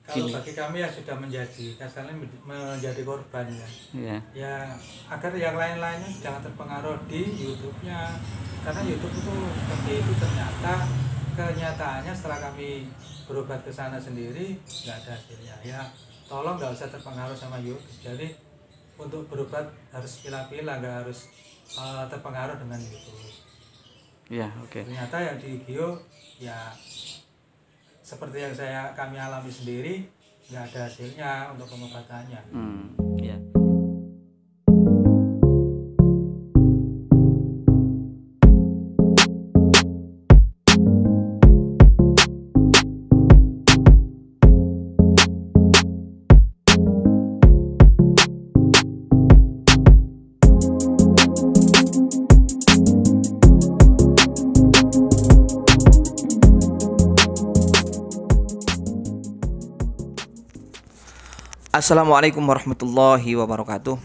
Kalau bagi kami yang sudah menjadi kasarnya menjadi korban ya, ya agar yang lain-lainnya jangan terpengaruh di YouTube-nya, karena YouTube itu seperti itu ternyata kenyataannya setelah kami berobat ke sana sendiri nggak ada hasilnya. Ya tolong nggak usah terpengaruh sama YouTube. Jadi untuk berobat harus pilah-pilah, nggak harus terpengaruh dengan YouTube. Ya, oke. Ternyata yang di Gio ya seperti yang kami alami sendiri, nggak ada hasilnya untuk pengobatannya. Ya. Assalamualaikum warahmatullahi wabarakatuh.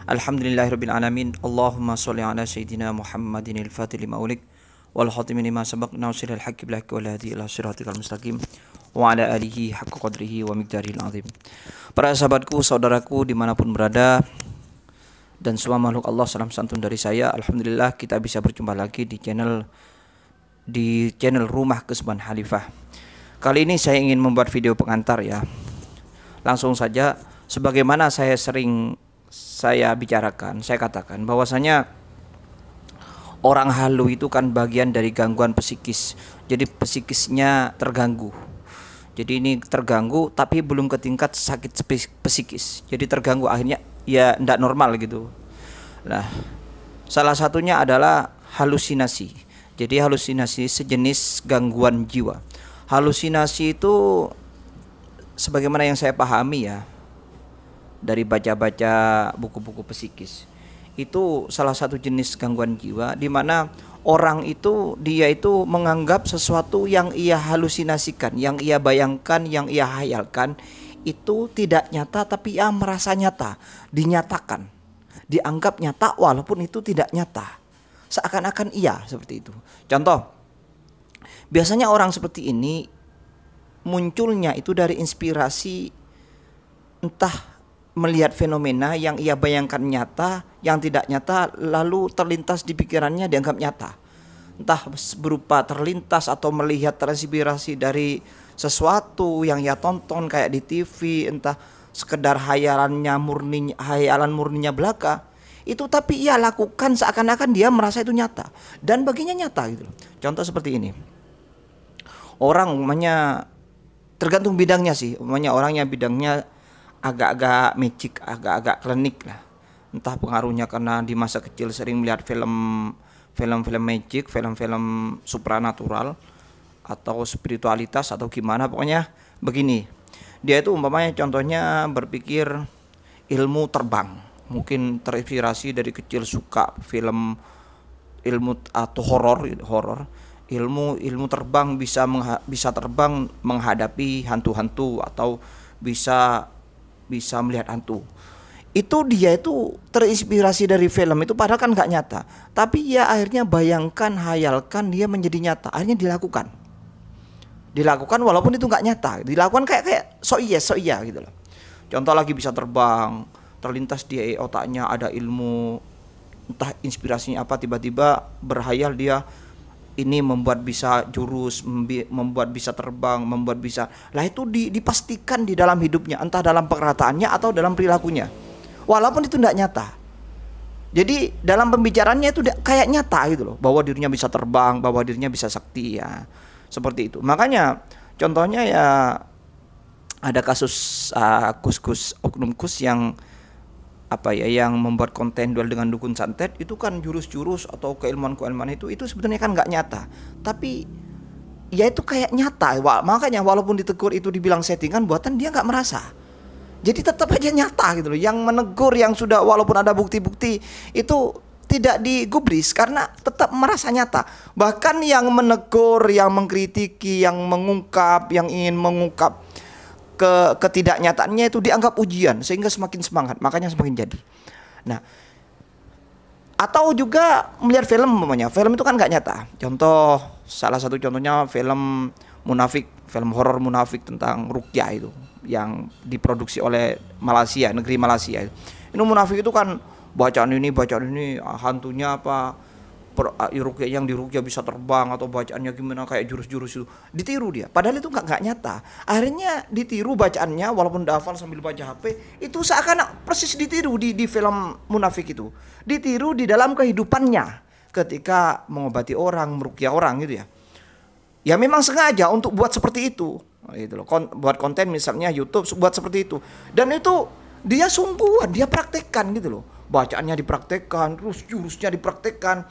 Alhamdulillahirabbil alamin. Allahumma shalli ala sayyidina Muhammadin al-fatih lima ulik wal khatimi lima sabaq nasiril haqqi bil haqqi wal hadi ila siratal mustaqim wa ala alihi haqqa qadrihi wa miqdaril azim. Para sahabatku, saudaraku dimanapun berada, dan semua makhluk Allah, salam santun dari saya. Alhamdulillah kita bisa berjumpa lagi di channel Rumah Kesembuhan Khalifah. Kali ini saya ingin membuat video pengantar ya. Langsung saja, sebagaimana saya bicarakan, saya katakan bahwasanya orang halu itu kan bagian dari gangguan psikis. Jadi psikisnya terganggu. Jadi ini terganggu tapi belum ke tingkat sakit psikis. Jadi terganggu, akhirnya ya tidak normal gitu. Nah, salah satunya adalah halusinasi. Jadi halusinasi sejenis gangguan jiwa. Halusinasi itu sebagaimana yang saya pahami ya, dari baca-baca buku-buku psikis, itu salah satu jenis gangguan jiwa di mana orang itu dia itu menganggap sesuatu yang ia halusinasikan, yang ia bayangkan, yang ia hayalkan itu tidak nyata tapi ia merasa nyata, dinyatakan, dianggap nyata walaupun itu tidak nyata, seakan-akan iya, seperti itu. Contoh, biasanya orang seperti ini munculnya itu dari inspirasi, entah melihat fenomena yang ia bayangkan nyata, yang tidak nyata lalu terlintas di pikirannya dianggap nyata. Entah berupa terlintas atau melihat terinspirasi dari sesuatu yang ia tonton kayak di TV, entah sekedar hayalan murninya belaka. Itu tapi ia lakukan seakan-akan dia merasa itu nyata dan baginya nyata gitu. Contoh seperti ini. Orang umumnya tergantung bidangnya sih, umumnya orang yang bidangnya agak-agak magic, agak-agak klinik lah. Entah pengaruhnya karena di masa kecil sering melihat film magic, film-film supranatural atau spiritualitas atau gimana, pokoknya begini. Dia itu umpamanya contohnya berpikir ilmu terbang, mungkin terinspirasi dari kecil suka film ilmu atau horor. Ilmu terbang, bisa terbang menghadapi hantu-hantu atau bisa melihat hantu. Itu dia itu terinspirasi dari film itu, padahal kan nggak nyata. Tapi ya akhirnya bayangkan, hayalkan, dia menjadi nyata. Akhirnya dilakukan walaupun itu nggak nyata. Dilakukan kayak so iya gitu loh. Contoh lagi, bisa terbang, terlintas di otaknya ada ilmu, entah inspirasinya apa, tiba-tiba berhayal dia ini membuat bisa jurus, membuat bisa terbang, membuat bisa. Lah itu dipastikan di dalam hidupnya, entah dalam perkataannya atau dalam perilakunya. Walaupun itu tidak nyata. Jadi dalam pembicaraannya itu kayak nyata gitu loh, bahwa dirinya bisa terbang, bahwa dirinya bisa sakti ya. Seperti itu. Makanya contohnya ya ada kasus kus-kus, oknum kus yang yang membuat konten duel dengan dukun santet. Itu kan jurus-jurus atau keilmuan-keilmuan itu sebetulnya kan nggak nyata, tapi ya itu kayak nyata. Makanya walaupun ditegur itu dibilang settingan buatan, dia nggak merasa. Jadi tetap aja nyata gitu loh. Yang menegur, yang sudah walaupun ada bukti-bukti itu tidak digubris karena tetap merasa nyata. Bahkan yang menegur, yang mengkritiki, yang mengungkap, yang ingin mengungkap ketidaknyataannya itu dianggap ujian, sehingga semakin semangat, makanya semakin jadi. Nah, atau juga melihat film, film itu kan nggak nyata. Salah satu contohnya film Munafik, film horor Munafik tentang ruqyah itu yang diproduksi oleh Malaysia, negeri Malaysia itu. Ini Munafik itu kan bacaan ini hantunya apa, ruqyah yang di ruqyah bisa terbang atau bacaannya gimana kayak jurus-jurus itu, ditiru dia. Padahal itu nggak nyata. Akhirnya ditiru bacaannya walaupun udah hafal sambil baca HP, itu seakan persis ditiru di film Munafik itu. Ditiru di dalam kehidupannya ketika mengobati orang, meruqyah orang gitu ya. Ya memang sengaja untuk buat seperti itu, gitu loh. Buat konten misalnya YouTube buat seperti itu. Dan itu dia sungguhan, dia praktekkan gitu loh. Bacaannya dipraktekkan, terus jurusnya dipraktekkan.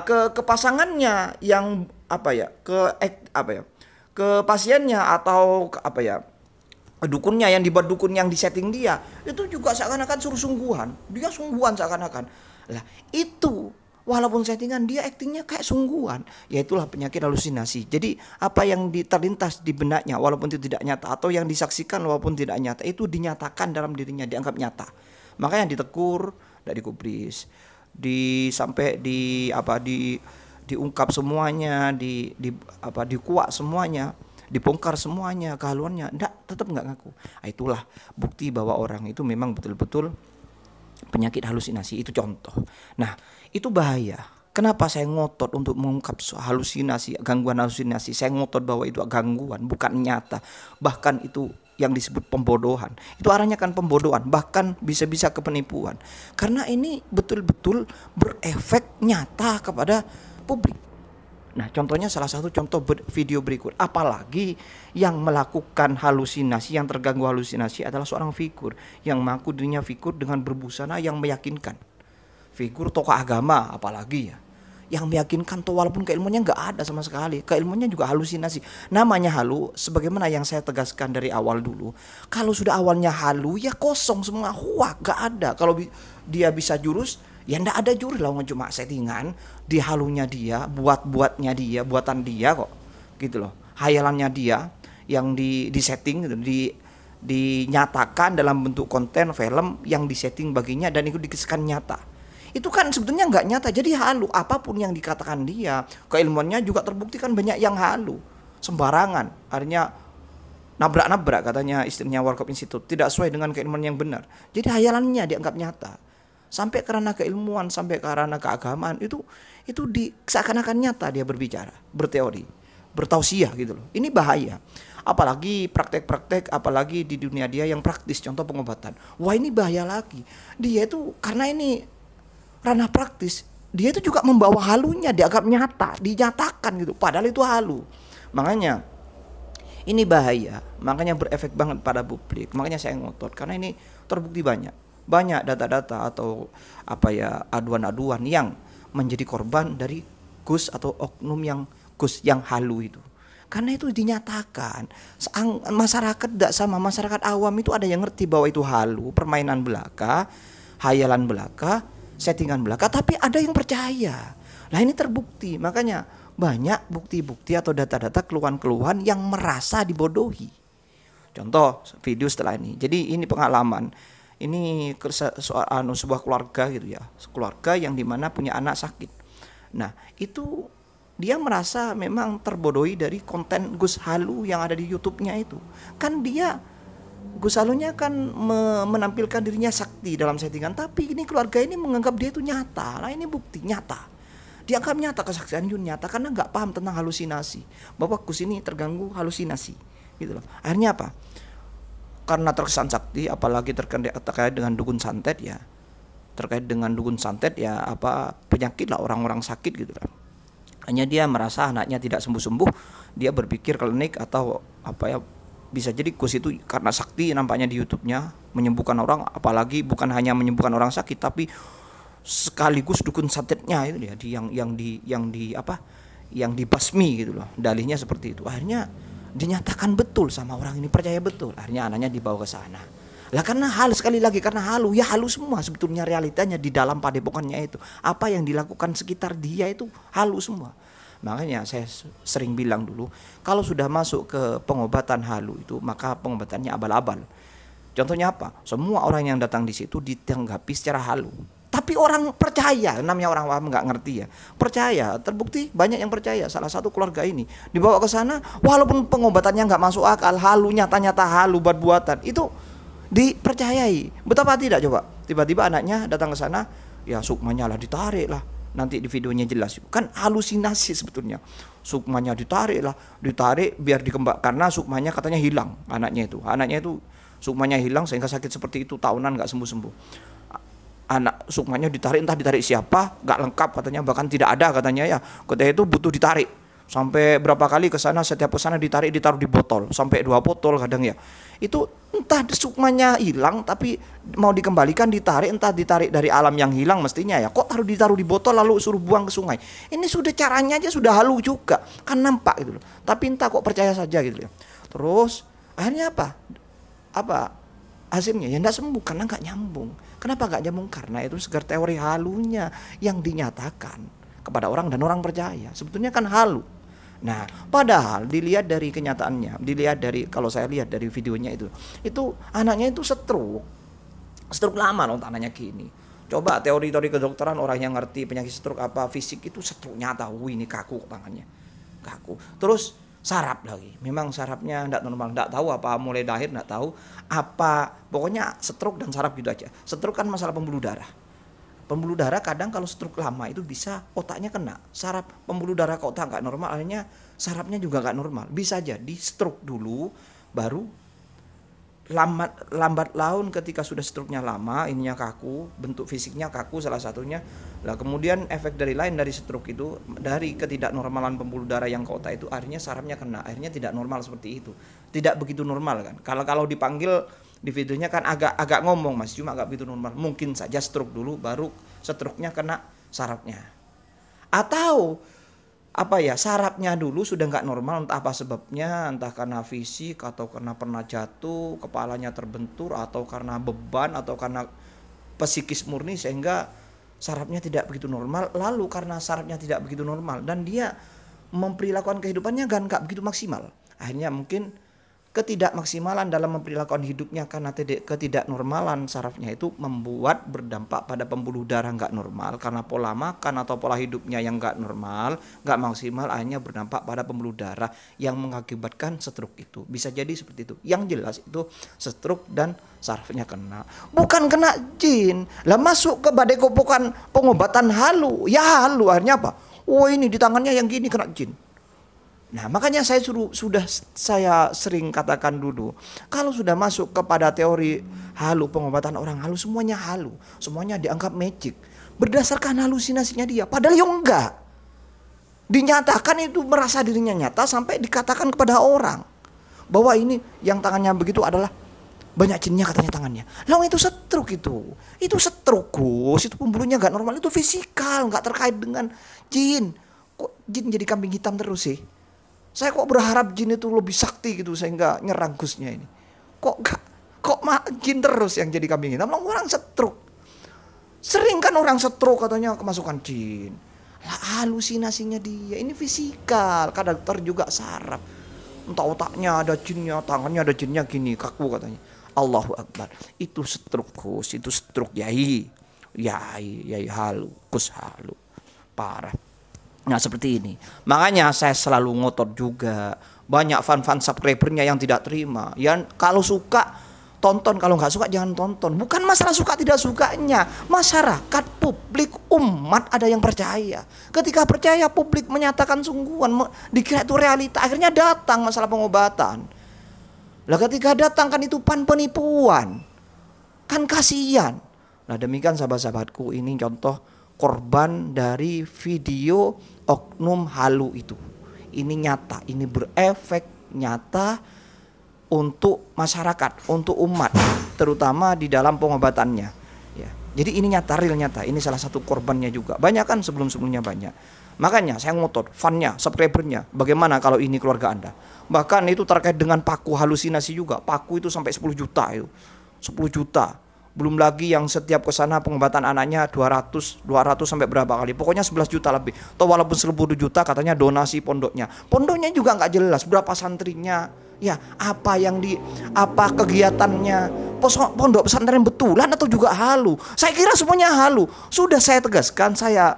Ke pasangannya yang ke pasiennya atau dukunnya yang dibuat dukun yang disetting dia, itu juga seakan-akan suruh sungguhan. Dia sungguhan seakan-akan. Lah itu walaupun settingan dia aktingnya kayak sungguhan, ya itulah penyakit halusinasi. Jadi apa yang terlintas di benaknya walaupun itu tidak nyata, atau yang disaksikan walaupun tidak nyata, itu dinyatakan dalam dirinya, dianggap nyata. Makanya ditegur, tidak digubris, diungkap semuanya, dikuak semuanya, dibongkar semuanya kehaluannya, tetap nggak ngaku. Itulah bukti bahwa orang itu memang betul-betul penyakit halusinasi. Itu contoh. Nah, itu bahaya. Kenapa saya ngotot untuk mengungkap halusinasi, gangguan halusinasi? Saya ngotot bahwa itu gangguan, bukan nyata. Bahkan itu yang disebut pembodohan. Itu arahnya kan pembodohan, bahkan bisa-bisa ke penipuan. Karena ini betul-betul berefek nyata kepada publik. Nah, contohnya salah satu contoh video berikut. Apalagi yang melakukan halusinasi, yang terganggu halusinasi adalah seorang figur yang mengaku dirinya figur dengan berbusana yang meyakinkan. Figur tokoh agama apalagi ya, yang meyakinkan tuh walaupun keilmuannya nggak ada sama sekali, keilmuannya juga halusinasi. Namanya halu, sebagaimana yang saya tegaskan dari awal dulu. Kalau sudah awalnya halu, ya kosong semua, nggak ada. Kalau dia bisa jurus, ya nggak ada jurus lah, cuma settingan. Di halunya dia, buatan dia kok, gitu loh. Hayalannya dia yang disetting gitu, dinyatakan dalam bentuk konten film yang disetting baginya dan itu dikisahkan nyata. Itu kan sebetulnya nggak nyata, jadi halu. Apapun yang dikatakan dia, keilmuannya juga terbukti kan banyak yang halu, sembarangan. Artinya nabrak-nabrak, katanya istrinya Warkop Institute, tidak sesuai dengan keilmuan yang benar. Jadi hayalannya dianggap nyata. Sampai karena keilmuan, sampai karena keagamaan, itu seakan-akan nyata dia berbicara, berteori, bertausiah gitu loh. Ini bahaya. Apalagi praktek-praktek, apalagi di dunia dia yang praktis, contoh pengobatan. Wah, ini bahaya lagi. Dia itu karena ini ranah praktis, dia itu juga membawa halunya, dianggap nyata, dinyatakan gitu, padahal itu halu. Makanya ini bahaya, makanya berefek banget pada publik. Makanya saya ngotot, karena ini terbukti banyak data-data atau aduan-aduan yang menjadi korban dari Gus atau oknum yang halu itu. Karena itu dinyatakan, masyarakat tidak sama, masyarakat awam itu ada yang ngerti bahwa itu halu, permainan belaka, hayalan belaka, settingan belaka, tapi ada yang percaya. Nah, ini terbukti. Makanya banyak bukti-bukti atau data-data keluhan-keluhan yang merasa dibodohi. Contoh video setelah ini. Jadi ini pengalaman. Ini sebuah keluarga gitu ya. Keluarga yang dimana punya anak sakit. Nah, itu dia merasa memang terbodohi dari konten Gus Halu yang ada di YouTube-nya itu. Kan Gus Halunya kan menampilkan dirinya sakti dalam settingan, tapi ini keluarga ini menganggap dia itu nyata. Nah, ini bukti nyata. Dianggap nyata, kesaksian Yun nyata, karena nggak paham tentang halusinasi. Bahwa Gus ini terganggu halusinasi, gitu loh. Akhirnya apa? Karena terkesan sakti, apalagi terkait dengan dukun santet ya. Terkait dengan dukun santet ya, penyakit lah orang-orang sakit gitu lah. Hanya dia merasa anaknya tidak sembuh-sembuh, dia berpikir klinik atau bisa jadi Gus itu karena sakti nampaknya di YouTube-nya menyembuhkan orang, apalagi bukan hanya menyembuhkan orang sakit, tapi sekaligus dukun santetnya itu dia yang dibasmi gitu loh. Dalihnya seperti itu. Akhirnya dinyatakan betul sama orang ini, percaya betul. Akhirnya anaknya dibawa ke sana. Lah karena sekali lagi karena halu semua sebetulnya realitanya di dalam padepokannya itu. Apa yang dilakukan sekitar dia itu halu semua. Makanya saya sering bilang dulu, kalau sudah masuk ke pengobatan halu itu, maka pengobatannya abal-abal. Contohnya apa? Semua orang yang datang di situ ditanggapi secara halu. Tapi orang percaya, namanya orang awam nggak ngerti ya. Percaya, terbukti banyak yang percaya. Salah satu keluarga ini dibawa ke sana, walaupun pengobatannya nggak masuk akal, halu nyata-nyata halu buat-buatan, itu dipercayai. Betapa tidak coba? Tiba-tiba anaknya datang ke sana, ya sukmanya lah ditarik lah. Nanti di videonya jelas. Kan halusinasi sebetulnya. Sukmanya ditarik biar dikembang, karena sukmanya katanya hilang anaknya itu sukmanya hilang sehingga sakit seperti itu tahunan nggak sembuh-sembuh. Anak sukmanya ditarik, entah ditarik siapa, nggak lengkap katanya, bahkan tidak ada katanya ya. Ketika itu butuh ditarik sampai berapa kali ke sana, setiap ke sana ditarik, ditaruh di botol sampai 2 botol kadang ya. Itu entah sukmanya hilang tapi mau dikembalikan ditarik, entah ditarik dari alam yang hilang mestinya ya. Kok ditaruh di botol lalu suruh buang ke sungai. Ini sudah caranya aja sudah halu juga, kan nampak gitu loh. Tapi entah kok percaya saja gitu ya. Terus akhirnya apa hasilnya? Ya enggak sembuh karena nggak nyambung. Kenapa nggak nyambung? Karena itu sekedar teori halunya yang dinyatakan kepada orang dan orang percaya. Sebetulnya kan halu. Nah, padahal dilihat dari kenyataannya, kalau saya lihat dari videonya itu anaknya itu stroke lama loh anaknya gini. Coba teori-teori kedokteran, orang yang ngerti penyakit stroke apa fisik itu stroke nyata. Ini kaku tangannya, kaku. Terus saraf lagi, memang sarafnya tidak normal, tidak tahu apa mulai lahir, tidak tahu apa, pokoknya stroke dan saraf gitu aja. Stroke kan masalah pembuluh darah kadang kalau stroke lama itu bisa otaknya kena, saraf pembuluh darah ke otak nggak normal, akhirnya sarafnya juga nggak normal. Bisa jadi stroke dulu baru lambat laun ketika sudah stroke-nya lama, ininya kaku, bentuk fisiknya kaku salah satunya. Lah kemudian efek dari stroke itu, dari ketidaknormalan pembuluh darah yang ke otak itu, akhirnya sarafnya kena, akhirnya tidak normal seperti itu. Tidak begitu normal kan. Kalau dipanggil di videonya kan agak ngomong Mas, cuma agak begitu normal. Mungkin saja stroke dulu baru stroke-nya kena sarafnya. Atau sarafnya dulu sudah nggak normal, entah apa sebabnya, entah karena fisik atau karena pernah jatuh, kepalanya terbentur, atau karena beban, atau karena psikis murni sehingga sarafnya tidak begitu normal. Lalu karena sarafnya tidak begitu normal dan dia memperilakukan kehidupannya kan nggak begitu maksimal, akhirnya mungkin ketidakmaksimalan dalam memperilakukan hidupnya karena ketidaknormalan sarafnya itu membuat berdampak pada pembuluh darah nggak normal, karena pola makan atau pola hidupnya yang nggak normal, nggak maksimal, akhirnya berdampak pada pembuluh darah yang mengakibatkan stroke itu. Bisa jadi seperti itu. Yang jelas itu stroke dan sarafnya kena, bukan kena jin. Lah masuk ke badai kopokan pengobatan halu, ya halu akhirnya apa? Oh ini di tangannya yang gini kena jin. Nah makanya saya sering katakan dulu, kalau sudah masuk kepada teori halu, pengobatan orang halu, semuanya halu, semuanya dianggap magic berdasarkan halusinasinya dia, padahal ya enggak. Dinyatakan itu merasa dirinya nyata sampai dikatakan kepada orang bahwa ini yang tangannya begitu adalah banyak jinnya katanya tangannya. Lalu itu stroke, itu stroke Gus, itu pembuluhnya enggak normal, itu fisikal, enggak terkait dengan jin. Kok jin jadi kambing hitam terus sih? Saya kok berharap jin itu lebih sakti gitu sehingga nyerang Gusnya ini. Kok jin terus yang jadi kambing hitam? Orang stroke. Sering kan orang stroke katanya kemasukan jin. Lah halusinasinya dia, ini fisikal, karakter juga saraf. Entah otaknya ada jinnya, tangannya ada jinnya gini, kaku katanya. Allahu Akbar. Itu stroke Gus, itu stroke yai halu, Gus halu. Parah. Nah seperti ini, makanya saya selalu ngotot juga. Banyak fan subscribernya yang tidak terima. Yang kalau suka tonton, kalau nggak suka jangan tonton. Bukan masalah suka tidak sukanya, masyarakat, publik, umat ada yang percaya. Ketika percaya, publik menyatakan sungguhan, dikira itu realita, akhirnya datang masalah pengobatan. Lah ketika datang kan itu penipuan, kan kasihan. Nah demikian sahabat-sahabatku, ini contoh korban dari video oknum halu itu. Ini nyata, ini berefek nyata untuk masyarakat, untuk umat, terutama di dalam pengobatannya. Ya, jadi ini nyata, real nyata. Ini salah satu korbannya juga. Banyak kan sebelum-sebelumnya banyak. Makanya saya ngotot, fannya, subscribernya, bagaimana kalau ini keluarga Anda? Bahkan itu terkait dengan paku halusinasi juga. Paku itu sampai 10 juta itu. 10 juta. Belum lagi yang setiap ke sana pengobatan anaknya 200 sampai berapa kali. Pokoknya 11 juta lebih. Atau walaupun 10 juta katanya donasi pondoknya. Pondoknya juga nggak jelas berapa santrinya. Ya, apa kegiatannya? Pondok pesantren betulan atau juga halu? Saya kira semuanya halu. Sudah saya tegaskan, saya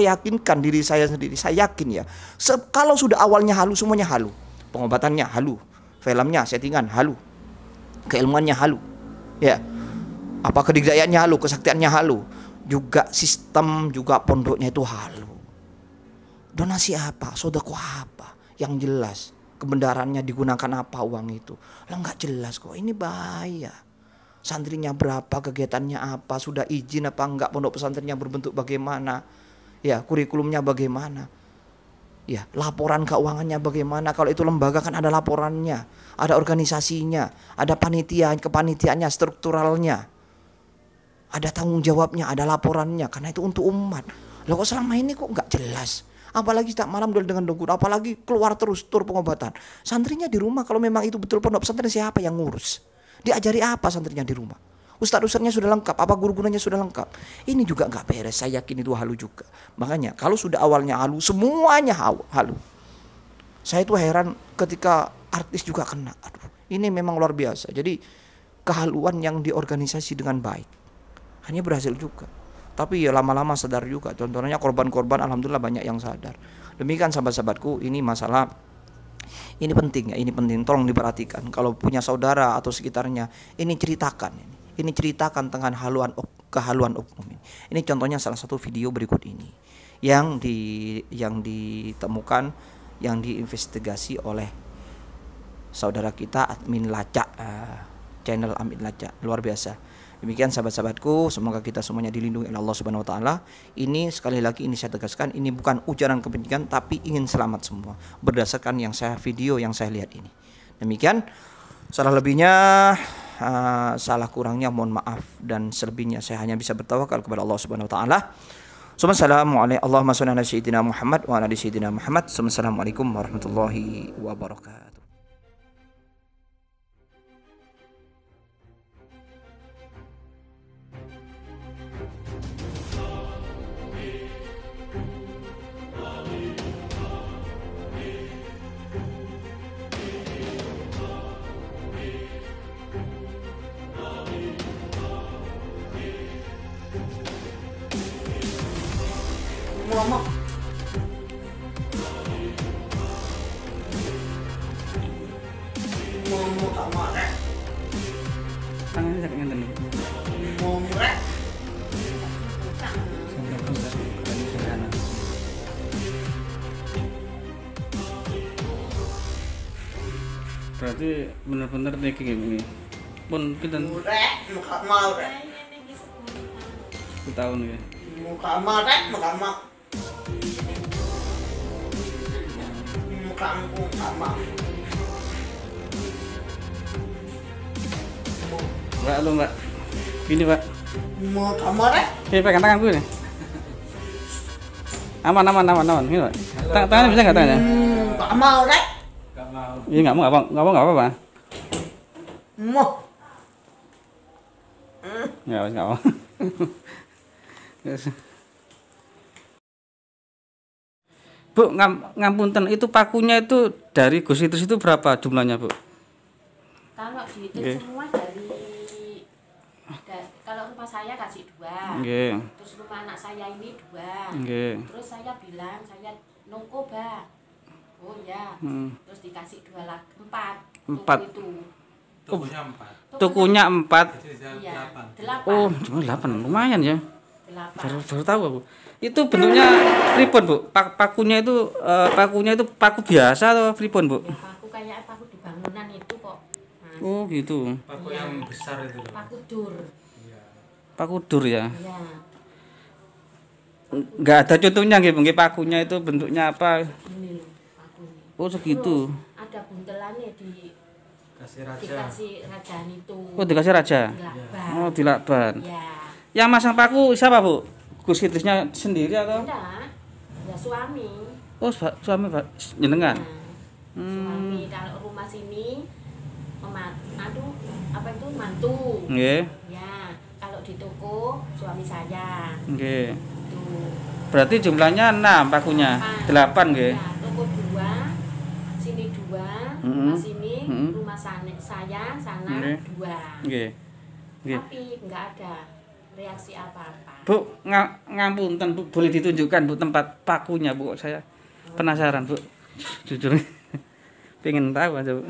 yakinkan diri saya sendiri. Saya yakin ya. Kalau sudah awalnya halu, semuanya halu. Pengobatannya halu, filmnya settingan halu, keilmuannya halu. Ya, apa kedikdayaannya halu, kesaktiannya halu, juga sistem juga pondoknya itu halu. Donasi apa, sedekah apa, yang jelas kebenarannya digunakan apa uang itu, lah nggak jelas kok. Ini bahaya. Santrinya berapa, kegiatannya apa, sudah izin apa enggak, pondok pesantrennya berbentuk bagaimana, ya kurikulumnya bagaimana, ya laporan keuangannya bagaimana. Kalau itu lembaga kan ada laporannya, ada organisasinya, ada panitia, kepanitiaannya, strukturalnya, ada tanggung jawabnya, ada laporannya, karena itu untuk umat. Loh kok selama ini kok nggak jelas? Apalagi setiap malam dengan dongkur, apalagi keluar terus tur pengobatan. Santrinya di rumah, kalau memang itu betul pondok pesantren, siapa yang ngurus? Diajari apa santrinya di rumah? Ustadz-ustadznya sudah lengkap, apa guru-gurunya sudah lengkap? Ini juga nggak beres, saya yakin itu halu juga. Makanya kalau sudah awalnya halu, semuanya halu. Saya tuh heran ketika artis juga kena. Aduh, ini memang luar biasa. Jadi kehaluan yang diorganisasi dengan baik hanya berhasil juga. Tapi ya lama-lama sadar juga. Contohnya korban-korban alhamdulillah banyak yang sadar. Demikian sahabat-sahabatku, ini masalah, ini penting ya, ini penting, tolong diperhatikan. Kalau punya saudara atau sekitarnya, ini ceritakan. Ini ceritakan tentang kehaluan oknum ini. Ini contohnya salah satu video berikut ini yang ditemukan, yang diinvestigasi oleh saudara kita admin Lacak, channel admin Lacak, luar biasa. Demikian sahabat-sahabatku, semoga kita semuanya dilindungi oleh Allah Subhanahu wa taala. Ini sekali lagi ini saya tegaskan, ini bukan ujaran kebencian tapi ingin selamat semua berdasarkan video yang saya lihat ini. Demikian, salah lebihnya salah kurangnya mohon maaf, dan selebihnya saya hanya bisa bertawakal kepada Allah Subhanahu wa taala. Assalamualaikum warahmatullahi wabarakatuh. Ngomong tak marah. Tangannya sakit ngenten nih. Ngomong rek. Berarti benar-benar niki gini. Pun kita Rek, muka mau rek. 1 tahun ya. Muka mau rek, muka mau. Muka mau. Mbak, lu Mbak. Gini, Pak. Muka mau rek. Oke, pegang tanganku nih. Aman. Gini, Pak. Tangannya bisa nggak tangannya? Muka mau rek. Iya, nggak mau apa-apa. Mau. Nggak mau. Bu, ngapunten, itu pakunya itu dari Gus Idris itu berapa jumlahnya, Bu? Kalau dihitung Oke. semua kalau rumah saya kasih 2, Oke. terus rumah anak saya ini 2, Oke. terus saya bilang saya nongko bah, oh ya, terus dikasih 2 lagi 4, 4. itu Tukunya 4. Tukunya 4. iya 8. Oh, cuma 8, lumayan ya. 8. Baru tahu aku. Itu bentuknya pripun, Bu? Pakunya itu paku biasa atau pripun, Bu? Ya, paku kayak paku di bangunan itu kok, Mas. Oh, gitu. Paku yang besar itu loh. Paku dur. Paku dur ya. Iya. Enggak ada contohnya nggih, nggih pakunya itu bentuknya apa? Ini loh pakunya. Oh, segitu. Terus ada buntelannya Kasih raja. dikasih rajaan itu. Oh, dikasih raja. Dilakban. Oh, dilakban. Ya. Yang masang paku siapa, Bu? Gus Idrisnya sendiri atau? Enggak. Ya suami. Oh, suami, Pak. Jenengan. Nah, suami kalau rumah sini aduh apa itu mantu. Nggih. Ya, kalau di toko suami saya. Nggih. Tuh. Berarti jumlahnya 6 pakunya. 8 nggih. Ya, toko 2, sini 2, Mm-mm. rumah sini, Mm-mm. rumah saya, sana Nggih. 2. Nggih. Nggih. Tapi nggak ada reaksi apa-apa. Bu, ngapunten Bu, boleh ditunjukkan Bu tempat pakunya Bu? Saya penasaran Bu. Jujur. Pengen tahu aja Bu.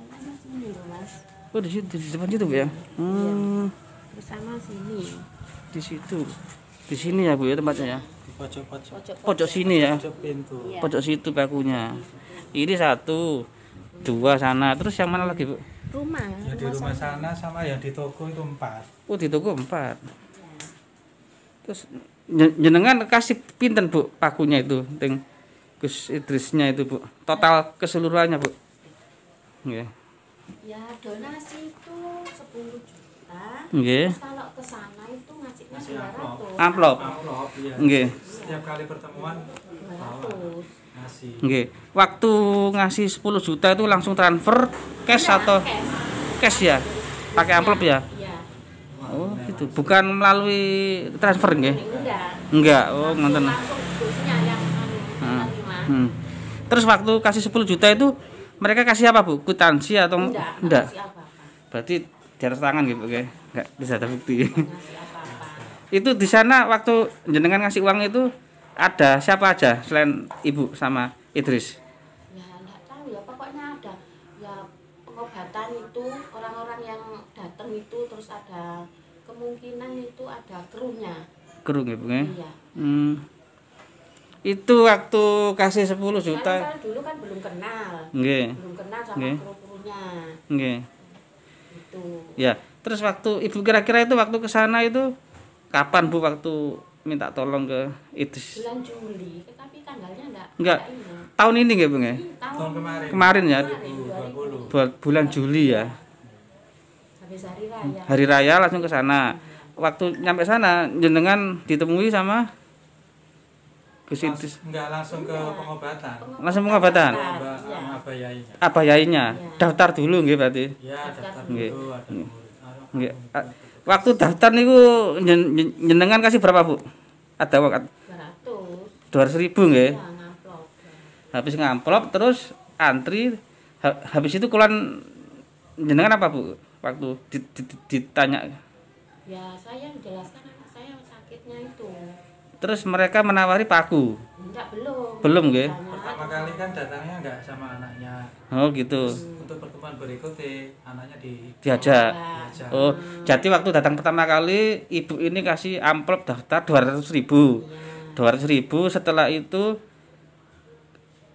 Kayaknya sini loh, Mas. Oh di situ, di depan situ Bu ya? Terus sama sini. Di situ. Di sini ya Bu ya tempatnya ya? Di pojok-pojok. Pojok sini ya? Pojok pintu. Iya. Pojok situ pakunya. Ini 1, 2 sana. Terus yang mana lagi Bu? Rumah. Ya di rumah sana sama yang di toko itu 4. Oh di toko 4. Terus jenengan kasih pinten Bu pakunya itu? Ting Gus Idrisnya itu Bu. Total keseluruhannya Bu. Nggih. Ya donasi itu 10 juta. Nggih. Terus kalau ke sana itu ngasihnya Ngasih 200. Amplop. Amplop ya. Nggih. Setiap kali pertemuan 200. ngasih. Nggih. Waktu ngasih 10 juta itu langsung transfer cash Iya, atau cash ya? Pakai amplop ya? Iya. Oh, gitu. Bukan melalui transfer nggih? Enggak. Enggak. Oh, ngoten. Langsung bosnya yang menerima. Hmm. Terus waktu kasih 10 juta itu mereka kasih apa Bu? Kwitansi atau Enggak. enggak? Ngasih apa-apa. Berarti di atas tangan gitu, oke? Enggak bisa ada bukti. Ngasih apa-apa. Itu di sana waktu jenengan ngasih uang itu ada siapa aja selain Ibu sama Idris? Ya enggak tahu ya, pokoknya ada ya pengobatan itu orang-orang yang datang itu terus ada kemungkinan itu ada krunya. Kru nggih, Bu? Iya. Itu waktu kasih 10 juta. Karena saya dulu kan belum kenal. Nggih. Belum kenal sama Nggih. kru-krunya. Nggih. Itu. Ya, terus waktu Ibu kira-kira itu waktu ke sana itu kapan Bu waktu minta tolong ke Idris? Bulan Juli, tetapi tanggalnya Enggak. ini. Tahun ini nggih, Bu? Tahun kemarin. Kemarin ya. 2020. Bulan Juli ya. Habis hari raya. Hari raya langsung ke sana. Waktu nyampe sana jenengan ditemui sama Gus Idris. Enggak langsung ke pengobatan. Langsung pengobatan. Mbak Iya. sama Abah Yainya. Apa yainya? Iya. Daftar dulu nggih berarti. Ya, daftar Nggih. dulu ada murid. Nggih. Waktu daftar niku jenengan kasih berapa, Bu? Ada waktu 200. 200.000 nggih. Ya, ngamplop. Habis ngamplop terus antri habis itu kulan jenengan apa, Bu? Waktu ditanya. Ya, saya menjelaskan anak saya sakitnya itu. Terus mereka menawari paku. Enggak, belum. Belum, nggih. Tanya, Pertama kali kan datangnya enggak sama anaknya. Oh, gitu. Untuk pertemuan berikutnya anaknya Diajak. diajak. Oh, jadi waktu datang pertama kali ibu ini kasih amplop daftar 200.000. 200.000 setelah itu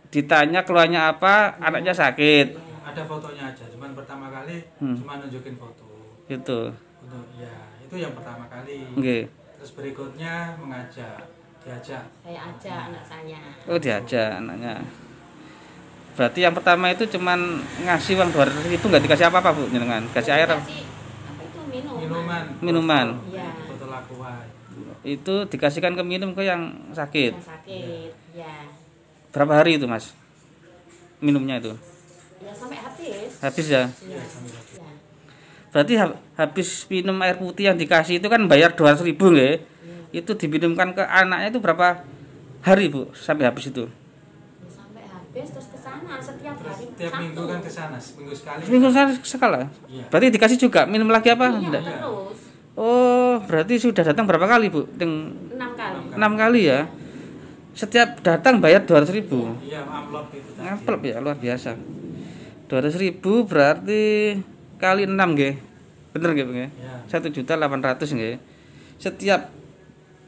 ditanya keluarnya apa, anaknya sakit. Ada fotonya aja, cuman pertama kali cuma nunjukin foto. Gitu. Untuk ya, itu yang pertama kali. Nggih. Terus berikutnya diajak. saya ajak anak saya. Oh, diajak anaknya. Berarti yang pertama itu cuman ngasih uang 200.000 nggak dikasih apa-apa, Bu, jenengan? Kasih air apa? Kasih, apa itu Minuman. Minuman. Iya. Foto lakuan. Itu dikasihkan ke minum ke yang sakit. Yang sakit. Ya. Berapa hari itu, Mas? Minumnya itu. Ya sampai habis. Habis ya? Iya. Ya. Berarti habis minum air putih yang dikasih itu kan bayar 200.000 nggih. Itu diminumkan ke anaknya itu berapa hari, Bu, sampai habis itu? Ya, sampai habis terus ke sana setiap Terus hari. tiap Sabtu. minggu kan ke sana, seminggu sekali. Seminggu sekali. Iya. Berarti dikasih juga minum lagi apa? Iya, Enggak. terus. Oh, berarti sudah datang berapa kali, Bu? 6 kali. 6 kali ya. Setiap datang bayar 200.000. Iya, amplop itu tadi. Amplop ya, luar biasa. 200.000 berarti kali 6 nggih. Bener nggih, Bu nggih? Ya. 1.800.000 nggih. Setiap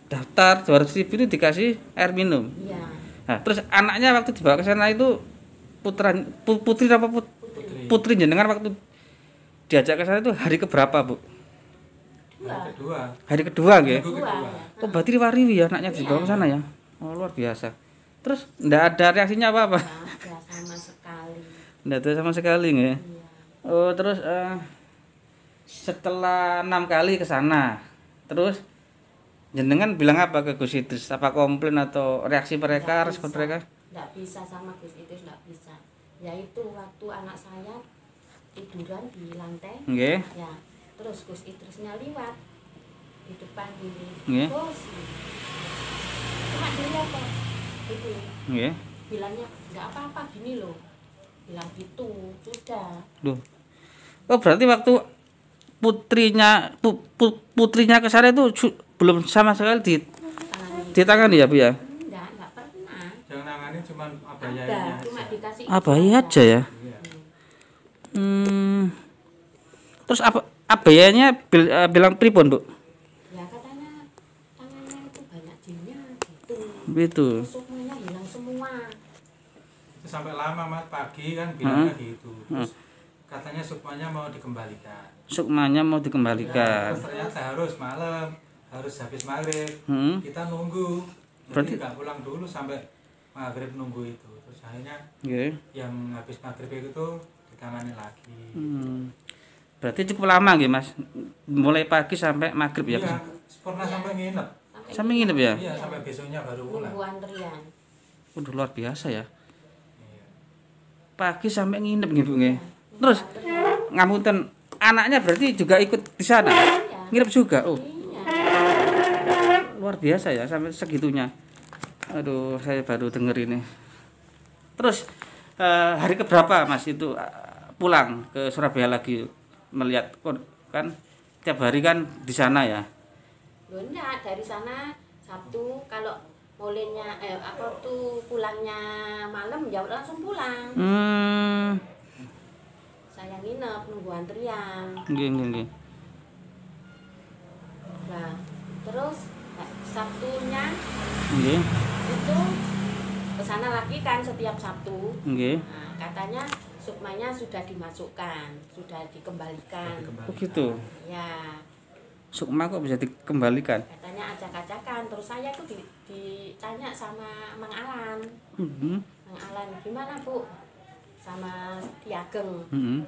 daftar 200.000 itu dikasih air minum. Iya. Nah, terus anaknya waktu dibawa ke sana itu putri apa putri jenengan waktu diajak ke sana itu hari keberapa, Bu? Hari kedua. Hari kedua nggih. Minggu kedua. Oh, berarti riwariwi ya anaknya dibawa ke sana ya. Oh, luar biasa. Terus enggak ada reaksinya apa-apa? Nggak ada sama sekali. Enggak ada sama sekali nggih. Iya. Oh, terus setelah 6 kali ke sana. Terus jenengan bilang apa ke Gus Idris? Apa komplain atau reaksi mereka, respon mereka? Nggak bisa sama Gus Idris, nggak bisa. Yaitu waktu anak saya tiduran di lantai, Nggih. ya terus Gus Idrisnya liwat di depan gini, Nggih. Gus, cuma dilihat kok, itu Nggih. bilangnya nggak apa-apa gini loh, bilang gitu, sudah. Duh. Oh, berarti waktu putrinya ke sana itu belum sama sekali ditangani ya, Bu ya? Enggak pernah. Yang nangani cuma Ada, abayanya cuma aja. dikasih Abaya aja ya. Iya. Terus abayanya bilang pripun, Bu? Ya katanya tangannya itu banyak jinnya gitu. Begitu. Sukmanya hilang semua. Itu sampai lama Mas, pagi kan bilangnya gitu. Terus katanya sukmanya mau dikembalikan. Sukmanya mau Ya, dikembalikan. terus ternyata harus malam, harus habis maghrib. Hmm. Kita nunggu. Berarti- Jadi nggak pulang dulu sampai maghrib nunggu itu. Terus akhirnya Nggih. yang habis maghrib itu ditangani lagi. Berarti cukup lama nggih, Mas. Mulai pagi sampai maghrib ya. Iya, pernah sampai nginep. Sampai nginep ya? Iya, sampai besoknya baru pulang. Nunggu antrian. Udah luar biasa ya. Iya. Pagi sampai nginep nggih, Bu nggih. Terus ngapunten, anaknya berarti juga ikut di sana. Nginep juga. Oh, Iya. luar biasa ya sampai segitunya. Aduh, saya baru denger ini. Terus hari keberapa Mas itu pulang ke Surabaya lagi melihat kan tiap hari kan di sana ya? Loh enggak, dari sana Sabtu kalau mulainya apa tuh pulangnya malam ya langsung pulang. Saya nginep nunggu antrian. Nggih, nggih, nggih. Nah, terus Sabtunya Nggih, itu kesana lagi kan setiap Sabtu. nggih. Nah, katanya sukmanya sudah dimasukkan, sudah dikembalikan. Oh gitu. Ya, Sukma kok bisa dikembalikan? katanya acak-acakan. Terus saya tuh ditanya sama Mang Alan. Mhm. Mang Alan, gimana Bu? Sama Ki Ageng. Mhm.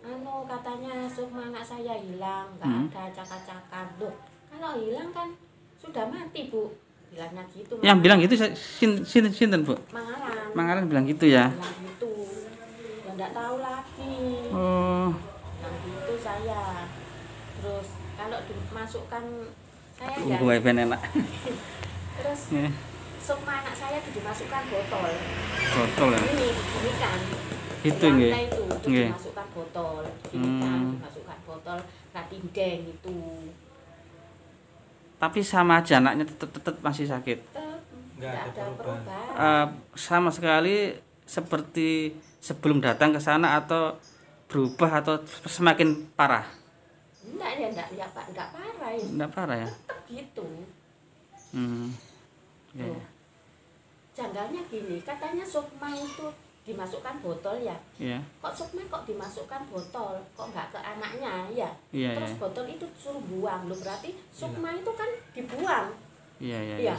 Anu katanya sukma anak saya hilang, nggak ada acak-acakan. Loh, kalau hilang kan sudah mati Bu. Bilangnya gitu. Yang bilang gitu sinten, Bu? Mang Alan. Mang Alan bilang gitu ya. Bilang gitu. Ya enggak tahu lagi. Oh, Yang gitu saya. Terus kalau dimasukkan saya ya. gue ben enak. Terus Nggih. sukma anak saya itu dimasukkan botol. Botol ya. Ini kan. Itu Di nggih. lantai itu Nggih. dimasukkan botol. Ini kan dimasukkan botol ratindeng itu. Tapi sama aja anaknya tetap masih sakit. Nggak ada perubahan. Sama sekali seperti sebelum datang ke sana atau berubah atau semakin parah? Enggak Pak, enggak parah ya. Enggak parah ya? Tetap gitu. Ya, Loh, ya. janggalnya gini, katanya sukma itu dimasukkan botol ya. Iya. Kok sukma kok dimasukkan botol? Kok nggak ke anaknya ya? Iya, Terus iya. botol itu suruh buang. Loh berarti sukma itu kan dibuang. Iya, iya. Iya.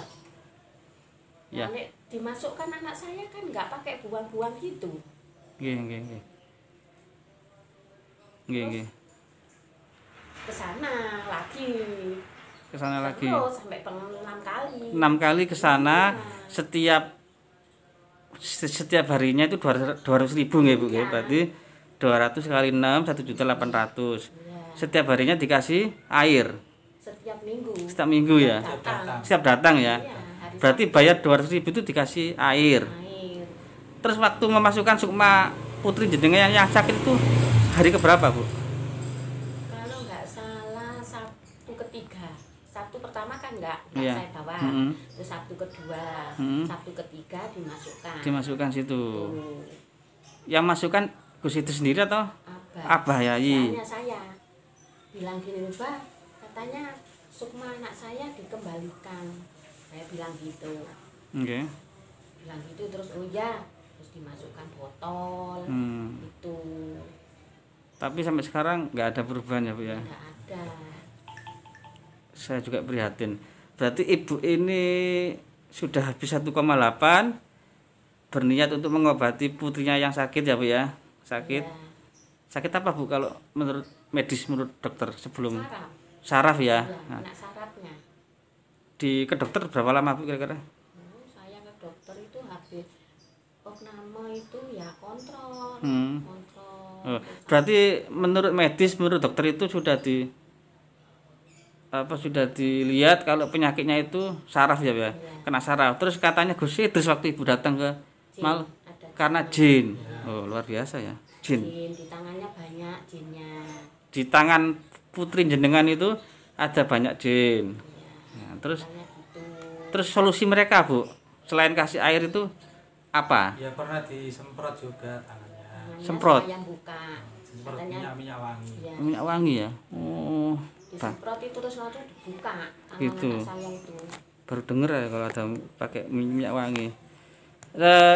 Ya. Nah, nek dimasukkan anak saya kan nggak pakai buang-buang gitu. Nggih, nggih, nggih. Nggih, nggih. Ke sana lagi. Ke sana lagi. Terus sampai 6 kali. 6 kali ke sana Iya. setiap harinya itu 200.000 nggih, Bu nggih. Iya. Berarti 200 kali 6 1.800.000. Iya. Setiap harinya dikasih air. Setiap minggu. Setiap minggu ya. Datang. Setiap datang ya. Iya, hari Berarti bayar 200.000 itu dikasih air. air. Terus waktu memasukkan sukma putri jenengan yang sakit itu hari keberapa, Bu? Kalau nggak salah Sabtu ketiga. Sabtu pertama kan nggak Iya. saya bawa. Mm-mm. Terus Sabtu kedua, Sabtu ketiga dimasukkan. Dimasukkan situ. Tuh, Yang masukkan Gus itu sendiri atau Abah. Abah Yai? Soalnya saya bilang gini loh, Bah, katanya sukma anak saya dikembalikan. Saya bilang gitu. Oke. Bilang gitu terus oh ya, terus dimasukkan botol. Itu Tapi sampai sekarang nggak ada perubahan ya, Bu ya? nggak ada. Saya juga prihatin. Berarti ibu ini sudah habis 1,8, berniat untuk mengobati putrinya yang sakit ya, Bu ya? Sakit. Ya, Sakit apa, Bu, kalau menurut medis, menurut dokter sebelum saraf. saraf ya? Ya, Nah, kena sarafnya. ke dokter berapa lama, Bu, kira-kira? Saya ke dokter itu habis opname itu ya kontrol. Kontrol. Oh, berarti menurut medis, menurut dokter itu sudah sudah dilihat kalau penyakitnya itu saraf ya, Iya. kena saraf. Terus katanya Gus Idris waktu ibu datang ke Jin, mal ada karena jin. Oh, luar biasa ya, jin. jin di tangannya banyak jinnya. Di tangan putri jenengan itu ada banyak jin. Iya. Nah, terus Katanya gitu. terus solusi mereka Bu selain kasih air itu apa? Ya pernah disemprot juga tangannya. Tangannya Semprot. supaya buka. Semprot Katanya minyak wangi. ya, Minyak wangi ya. Oh, disemprot itu terus langsung dibuka tangan Gitu. anak saya itu. baru denger ya kalau ada pakai minyak wangi.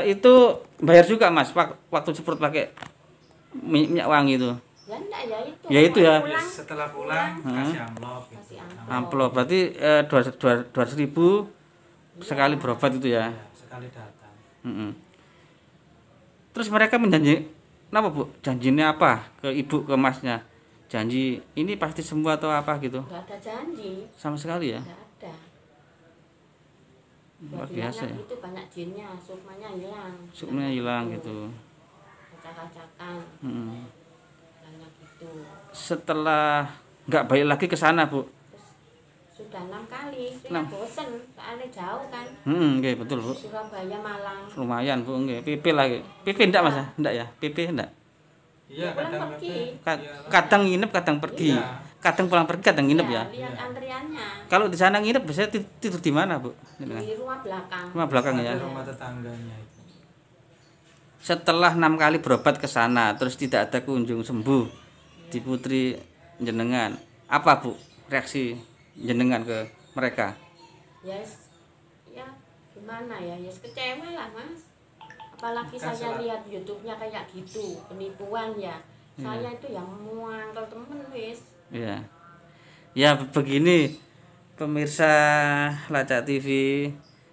Itu bayar juga Mas waktu semprot pakai minyak wangi itu. Ya enggak ya itu. Ya, itu ya. Ya, setelah pulang kasih amplop gitu. Kasih amplop. Amplop berarti 200.000 sekali berobat itu ya. Ya, sekali datang. Mm-mm. Terus mereka menjanji apa Bu? Janjinya apa ke ibu ke masnya? Janji ini pasti sembuh atau apa gitu? Enggak ada janji, Sama sekali ya. enggak ada. Luar Ya, biasa ya. bilangnya itu banyak jinnya, sukmanya hilang. Sukmanya hilang gitu. Acak-acakan, Mm-mm. bilangnya gitu. Setelah nggak balik lagi ke sana Bu. Terus sudah 6 kali, saya 6. bosen, soalnya jauh kan. Nggih betul Bu. Surabaya, Malang. Lumayan Bu nggih. PP lagi. PP enggak Mas? Enggak ya? PP enggak. Iya, Ya, pulang kadang pergi. Kadang nginep, kadang pergi. Iya. Kadang pulang pergi, kadang nginep ya. Lihat antriannya Kalau di sana nginep biasanya tidur di mana Bu? di rumah belakang. Rumah belakang ya. Ada rumah tetangganya itu. Setelah 6 kali berobat ke sana terus tidak ada kunjung sembuh di putri jenengan, apa Bu reaksi jenengan ke mereka? Ya gimana ya, kecewa lah Mas. Apalagi Kan saya salah. lihat YouTube-nya kayak gitu, penipuan ya. Saya itu yang muangkel temen wis. Ya, ya begini pemirsa Lacak TV,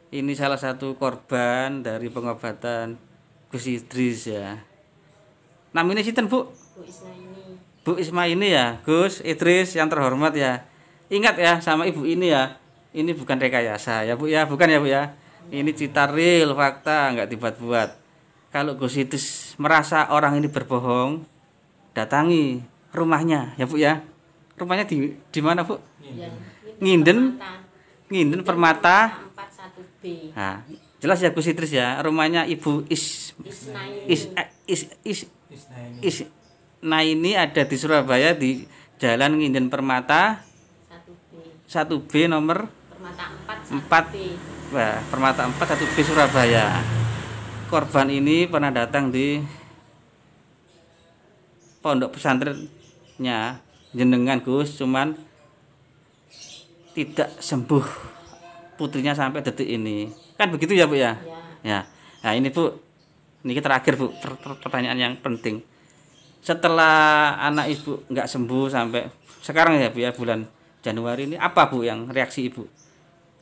ini salah satu korban dari pengobatan Gus Idris ya. Namanya sinten Bu? Bu Isna ini. Bu Isma ini ya, Gus Idris yang terhormat ya. Ingat ya sama ibu ini ya. Ini bukan rekayasa ya Bu ya, bukan ya Bu ya. Ini cerita real, fakta, nggak dibuat-buat. Kalau Gus Idris merasa orang ini berbohong, datangi rumahnya ya Bu ya. Rumahnya di mana Bu? Ya, Nginden, Nginden Permata. 41B. Nah, jelas ya Gus Idris ya. Rumahnya Ibu Isna ini. Isna ini. Nah ini ada di Surabaya di Jalan Nginden Permata 1B. 1B nomor Permata 4. 4 1B. Wah, Permata 4 1B Surabaya. Korban ini pernah datang di pondok pesantrennya jenengan Gus, cuman tidak sembuh putrinya sampai detik ini. Kan begitu ya Bu ya? Ya. Ya. Nah ini Bu, ini terakhir Bu, pertanyaan yang penting. Setelah anak Ibu nggak sembuh sampai sekarang ya Bu ya, bulan Januari ini, apa Bu yang reaksi Ibu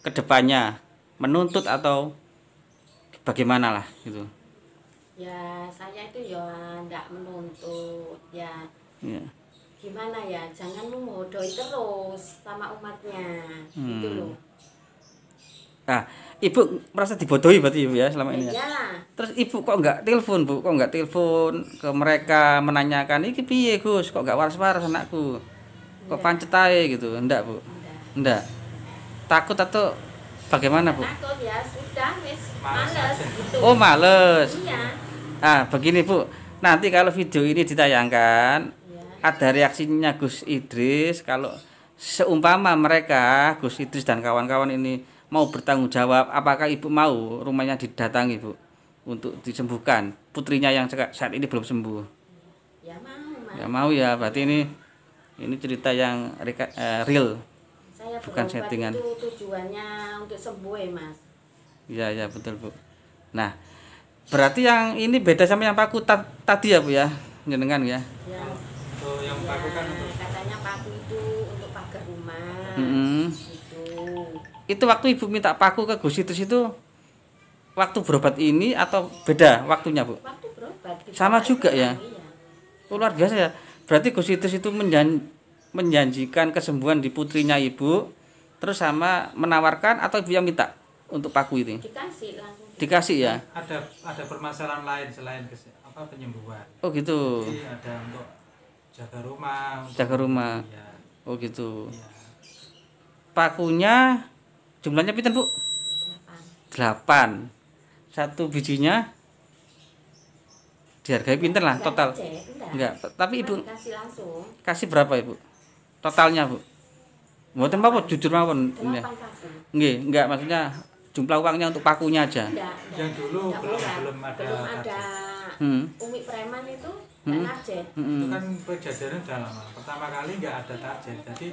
ke depannya? Menuntut atau bagaimana lah gitu? Ya, saya itu ya enggak menuntut. Ya, Ya. gimana ya? Jangan membodohi terus sama umatnya. Gitu loh. Nah, Ibu merasa dibodohi berarti Ibu ya selama ini ya? Iyalah. Terus Ibu kok nggak telepon Bu? Kok nggak telepon ke mereka menanyakan iki piye Gus? Kok nggak waras-waras anakku? Kok pancet ae gitu? Enggak Bu? Enggak. Takut atau bagaimana Bu? Takut ya, sudah wis Males males aja. gitu. Oh males. Iya. Ah begini Bu, nanti kalau video ini ditayangkan Ya. ada reaksinya Gus Idris. Kalau seumpama mereka Gus Idris dan kawan-kawan ini mau bertanggung jawab, apakah Ibu mau rumahnya didatangi Bu untuk disembuhkan putrinya yang saat ini belum sembuh? Ya mau, Mas. Ya mau ya, berarti ini cerita yang real. Saya bukan berobat settingan. itu tujuannya untuk sembuh ya, Mas. Iya ya betul Bu. Nah berarti yang ini beda sama yang paku tadi ya Bu ya, jenengan ya. Ya, Tuh yang ya paku kan untuk katanya paku itu untuk pagar rumah. Mm-mm. Gitu. Itu waktu Ibu minta paku ke Gus Idris itu waktu berobat ini atau beda waktunya Bu? Waktu berobat di Sama bawah juga itu, ya? Iya. Oh, luar biasa ya. Berarti Gus Idris itu menjanjikan kesembuhan di putrinya Ibu, terus sama menawarkan atau Ibu yang minta untuk paku ini? Dikasih langsung. Dikasih ya? Ada permasalahan lain selain penyembuhan. Oh gitu. Jadi ada untuk jaga rumah. Jaga rumah. Iya, Oh gitu. iya. Pakunya jumlahnya pinten Bu? 8. Satu bijinya dihargai pinten lah total? Enggak, tapi Ibu Dikasih langsung. kasih berapa Ibu? Totalnya Bu? Mboten apa jujur mawon. 8 paku. Nggih, enggak maksudnya jumlah uangnya untuk pakunya aja. Yang dulu belum ada Umi preman itu enggak narjet. itu kan kejadiannya udah lama. Pertama kali nggak ada target, jadi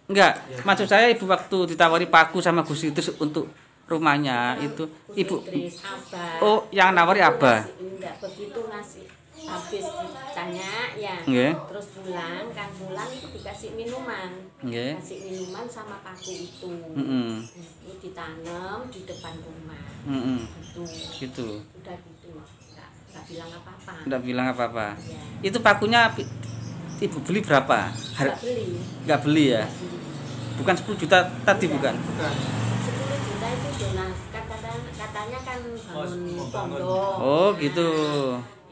Enggak, maksud saya Ibu waktu ditawari paku sama Gus Idris untuk rumahnya itu Ibu. Idris, Abah. Oh, yang nawari Abah. Enggak begitu ngasih habis ditanya ya. Nggih. Terus pulang itu dikasih minuman. Nggih. Kasih minuman sama paku itu. Heeh. Itu ditanam di depan rumah. Heeh. Gitu. Gitu. Udah gitu. Enggak bilang apa-apa. Enggak bilang apa-apa. Ya. Itu pakunya Ibu beli berapa? Enggak beli. Enggak beli ya? Bukan 10 juta tadi bukan? 10 juta itu donas. Katanya kan bangun pondok. Oh, gitu.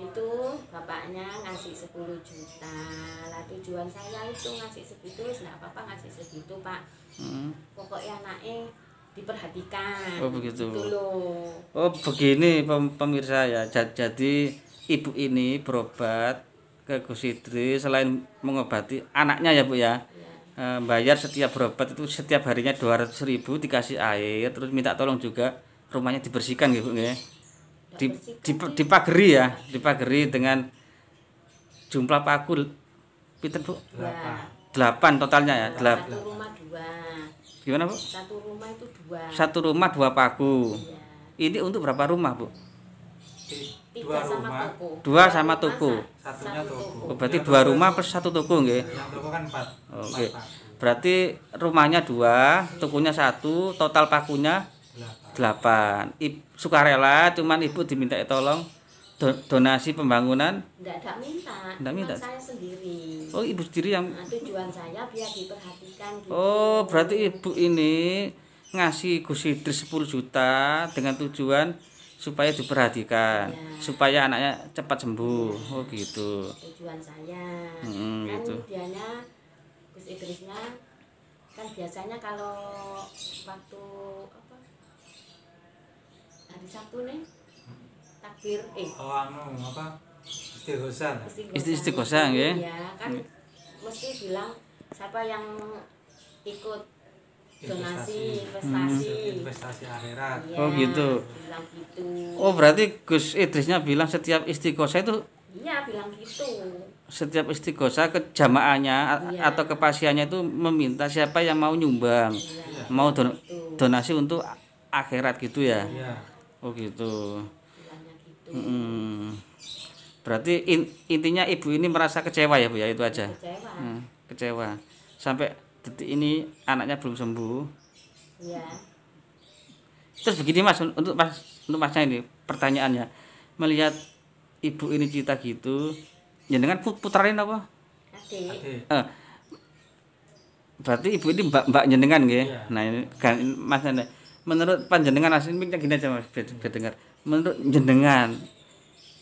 Itu bapaknya ngasih 10 juta. Lah tujuan saya itu ngasih segitu, enggak apa-apa ngasih segitu, Pak. Pokoknya anaknya diperhatikan. Oh, begitu. Gitu loh. Oh, begini pemirsa ya. Jadi ibu ini berobat ke Gus Idris selain mengobati anaknya ya Bu ya. Bayar setiap berobat itu setiap harinya 200.000 dikasih air, terus minta tolong juga rumahnya dibersihkan gitu nggih. Dipageri ya, dipageri dengan jumlah paku pinten Bu? 8 totalnya ya, 8. Satu rumah 2. Gimana Bu? Satu rumah itu 2. Satu rumah 2 paku. Iya. Ini untuk berapa rumah Bu? 3 dua sama rumah, toko. 2 sama toko. satunya toko. Oh, berarti 2 rumah plus 1 toko nggih. Yang toko kan 4. Oke. Berarti rumahnya 2, tokonya 1, total pakunya 8. Sukarela, cuman Ibu diminta tolong donasi pembangunan. Enggak minta. Nggak minta. Saya sendiri. Oh, Ibu sendiri yang. Nah, tujuan saya biar diperhatikan gitu. Oh, berarti Ibu ini ngasih Gus Idris 10 juta dengan tujuan supaya diperhatikan, supaya anaknya cepat sembuh. Oh, gitu. Tujuan saya. Kan Kan gitu. dianya Gus Idrisnya kan biasanya kalau waktu apa? Hari Sabtu nih takbir apa? Istighosa. Istighosa, nggih. Iya, kan mesti bilang siapa yang ikut donasi investasi akhirat. Iya, Oh, gitu. bilang gitu. Oh, berarti Gus Idrisnya bilang setiap istighosa itu Iya, bilang gitu. setiap istighosa ke jamaahnya Iya. atau ke pasiennya itu meminta siapa yang mau nyumbang, Iya, mau gitu. donasi untuk akhirat gitu ya. Iya. Oh gitu. Bilangnya gitu. Berarti intinya ibu ini merasa kecewa ya Bu ya, itu aja. Kecewa. Kecewa. Sampai detik ini anaknya belum sembuh. Iya. Terus begini Mas, untuk Masnya ini pertanyaannya, melihat ibu ini cerita gitu, jenengan putrain apa? Adik. Berarti ibu ini mbak jenengan nggih. Iya. Nah, ini kan Mas, menurut panjenengan aslinya gini aja Mas, biar dengar. Menurut jenengan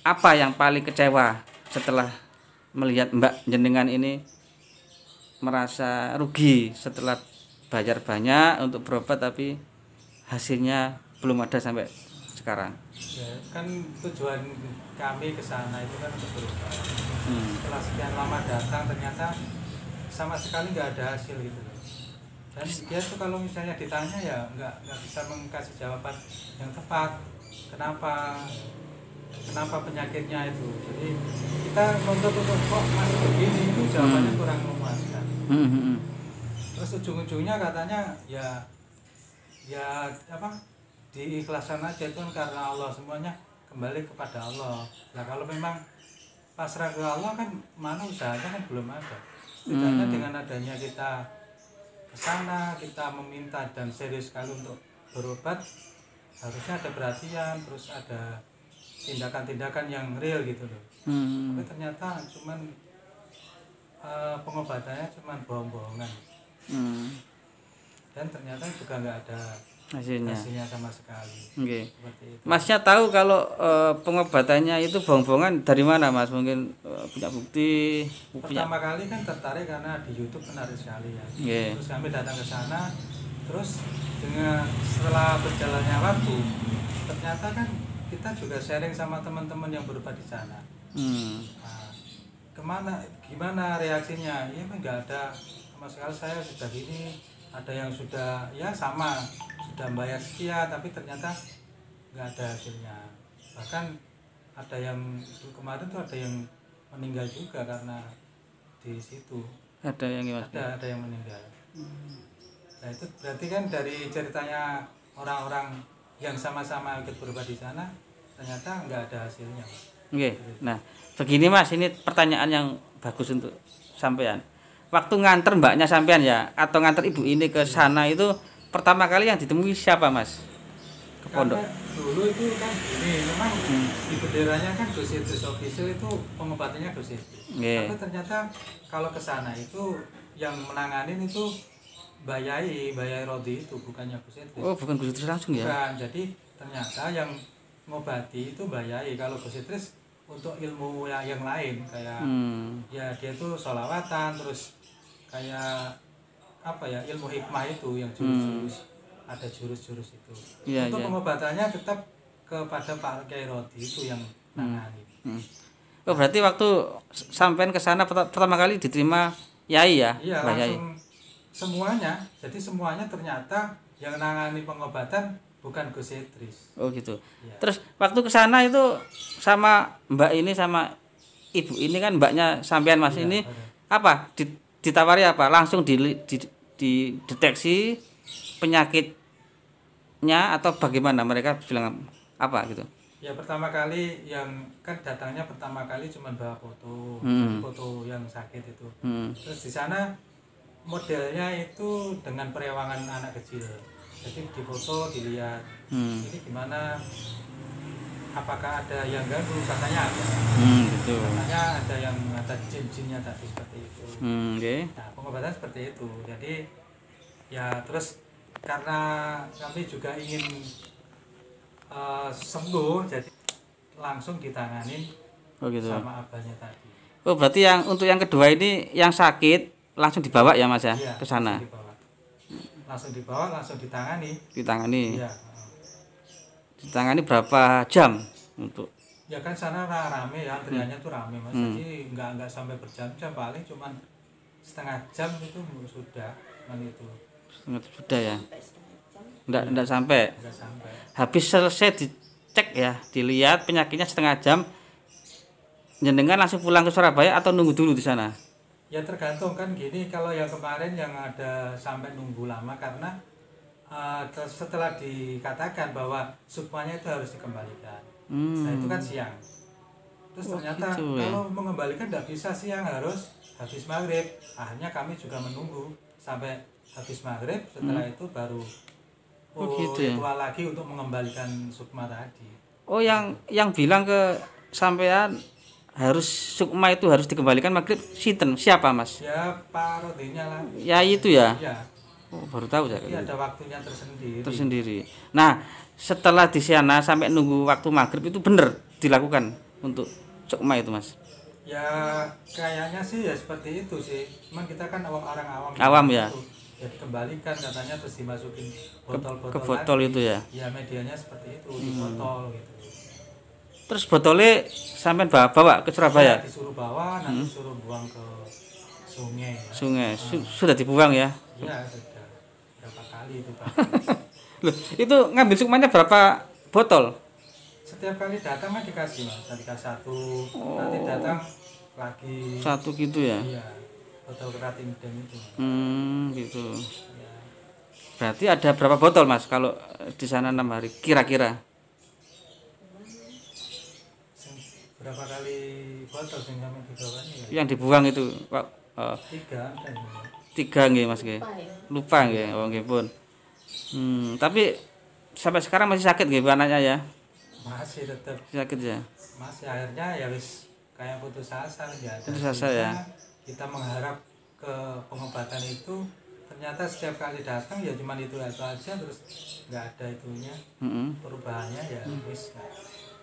apa yang paling kecewa setelah melihat mbak jenengan ini merasa rugi setelah bayar banyak untuk berobat tapi hasilnya belum ada sampai sekarang? Ya, kan tujuan kami ke sana itu kan untuk berobat. Setelah sekian lama datang ternyata sama sekali nggak ada hasil gitu loh. Dan dia tuh kalau misalnya ditanya ya nggak bisa mengasih jawaban yang tepat. Kenapa penyakitnya itu? Jadi kita untuk kok masih begini itu jawabannya kurang memuaskan. Terus ujung-ujungnya katanya ya apa? Diikhlaskan aja itu kan karena Allah, semuanya kembali kepada Allah. Nah kalau memang pasrah ke Allah kan mana usahanya kan belum ada. Setidaknya dengan adanya kita ke sana, kita meminta dan serius sekali untuk berobat, harusnya ada perhatian, terus ada tindakan-tindakan yang real gitu loh. Tapi ternyata cuman pengobatannya cuman bohong-bohongan. Dan ternyata juga nggak ada hasilnya sama sekali. Oke. Seperti itu. Masnya tahu kalau pengobatannya itu bohong-bohongan dari mana Mas? Mungkin punya bukti, punya. Pertama kali kan tertarik karena di YouTube menarik sekali ya. Iya. Terus kami datang ke sana, terus dengan setelah berjalannya waktu, ternyata kan kita juga sharing sama teman-teman yang berobat di sana. Nah, gimana reaksinya? Ya kan nggak ada sama sekali, saya sudah gini, ada yang sudah ya sama, sudah bayar sekian, tapi ternyata nggak ada hasilnya. Bahkan ada yang kemarin tuh ada yang meninggal juga karena di situ. Ada yang gimana? Ada yang meninggal. Nah itu berarti kan dari ceritanya orang-orang yang sama-sama ikut berobat di sana, ternyata nggak ada hasilnya. Oke. Nah, begini Mas, ini pertanyaan yang bagus untuk sampean. Waktu nganter mbaknya sampean ya, atau nganter ibu ini ke sana itu pertama kali yang ditemui siapa Mas? Ke pondok. Karena dulu itu kan ini memang di benderanya kan Gus Idris official itu pengobatannya Gus Idris. Tapi ternyata kalau ke sana itu yang menanganin itu Bayai Rodi itu, bukannya Gus Idris. Oh, bukan Gus Idris langsung ya? Bukan, jadi ternyata yang ngobati itu Bayai. Kalau Gus Idris untuk ilmu yang lain kayak ya dia itu sholawatan, terus kayak apa ya, ilmu hikmah itu yang jurus-jurus, ada jurus-jurus itu. Ya, untuk ya. pengobatannya tetap kepada Pak Kiai Rodi itu yang nangani. Oh, berarti waktu sampean ke sana pertama kali diterima Yai ya? Iya, Mbak Yai. langsung semuanya. Jadi semuanya ternyata yang nangani pengobatan bukan Gus Idris. Oh gitu. Ya. Terus waktu ke sana itu sama Mbak ini sama Ibu ini kan mbaknya sampean Mas Iya, ini benar. apa? Ditawari apa? Langsung dideteksi penyakitnya atau bagaimana? Mereka bilang apa gitu? Ya pertama kali yang kan datangnya pertama kali cuma bawa foto, foto yang sakit itu. Terus di sana modelnya itu dengan perewangan anak kecil. Jadi di foto dilihat, ini gimana? Apakah ada yang ganggu? Katanya ada. Gitu. Katanya ada yang ada jin-jinnya tadi seperti itu. Okay. Nah pengobatan seperti itu. Jadi ya terus karena kami juga ingin sembuh, jadi langsung ditanganin gitu. sama abahnya tadi. Oh berarti yang untuk yang kedua ini yang sakit langsung dibawa ya Mas ya, Iya, ke sana. Langsung dibawa, langsung ditangani. Ditangani. Iya. Ditangani berapa jam untuk? Ya kan sana rame ya, antriannya tuh rame Mas. Jadi nggak sampai berjam-jam, paling cuman setengah jam itu sudah kan itu. Sudah ya. Sampai setengah jam. Enggak sampai. Nggak sampai. Habis selesai dicek ya, dilihat penyakitnya setengah jam. Jenengan langsung pulang ke Surabaya atau nunggu dulu di sana? Ya tergantung kan gini, kalau yang kemarin yang ada sampai nunggu lama karena setelah dikatakan bahwa sukmanya itu harus dikembalikan. Nah itu kan siang. Terus ternyata gitu ya. kalau mengembalikan tidak bisa siang, harus habis maghrib. Akhirnya kami juga menunggu sampai habis maghrib, setelah itu baru gitu ya. ritual lagi untuk mengembalikan sukma tadi. Oh yang bilang ke sampean harus sukma itu harus dikembalikan maghrib sinten siapa Mas? Ya Pak Rodinya lah. Ya itu ya. Iya. Oh, baru tahu saya. Jadi ada waktunya tersendiri. Tersendiri. Nah setelah di sana sampai nunggu waktu maghrib itu bener dilakukan untuk sukma itu Mas? Ya kayaknya sih ya seperti itu sih. Cuman kita kan orang awam. Awam ya. Itu. Ya dikembalikan katanya, terus dimasukin botol-botol Ke botol lagi. itu ya. Ya medianya seperti itu, di botol gitu. Terus botolnya sampean bawa ke Surabaya? Ya, disuruh bawa, nanti suruh buang ke sungai. Ya. Sungai. Sudah dibuang ya? Iya sudah. Berapa kali itu Pak? Loh, itu ngambil sukmanya berapa botol? Setiap kali datang kan dikasih Mas, dikasih satu. Nanti datang lagi. Satu gitu ya? Iya. Botol keratin dem itu. Gitu. Ya. Berarti ada berapa botol Mas kalau di sana 6 hari kira-kira? Berapa kali botol sing kami digawani ya? Yang dibuang itu Pak? 3 ada ini. 3 nggih Mas nggih. Lupa ya. Lupa nggih, oh nggih pun. Tapi sampai sekarang masih sakit nggih anaknya ya? Masih tetap Sakit ya. masih, akhirnya ya wis kayak putus asa ya. Putus asa ya. Kita mengharap ke pengobatan itu ternyata setiap kali datang ya cuman itu aja, terus nggak ada itunya perubahannya ya wis,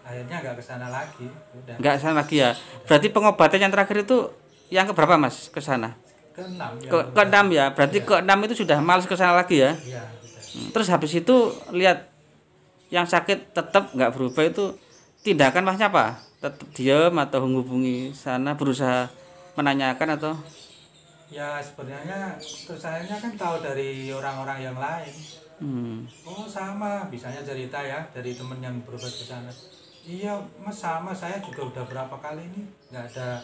akhirnya nggak kesana lagi, udah Nggak kesana lagi ya. Berarti pengobatan yang terakhir itu yang keberapa Mas ke sana? keenam ya, Keenam ya. Berarti keenam itu sudah males ke sana lagi ya. ya udah. Terus habis itu lihat yang sakit tetap nggak berubah, itu tindakan Masnya apa? Tetap diam atau menghubungi sana berusaha menanyakan atau? Ya sebenarnya terus akhirnya kan tahu dari orang-orang yang lain. Oh sama, misalnya cerita ya dari temen yang berobat ke sana. Iya mas, sama, saya juga udah berapa kali ini nggak ada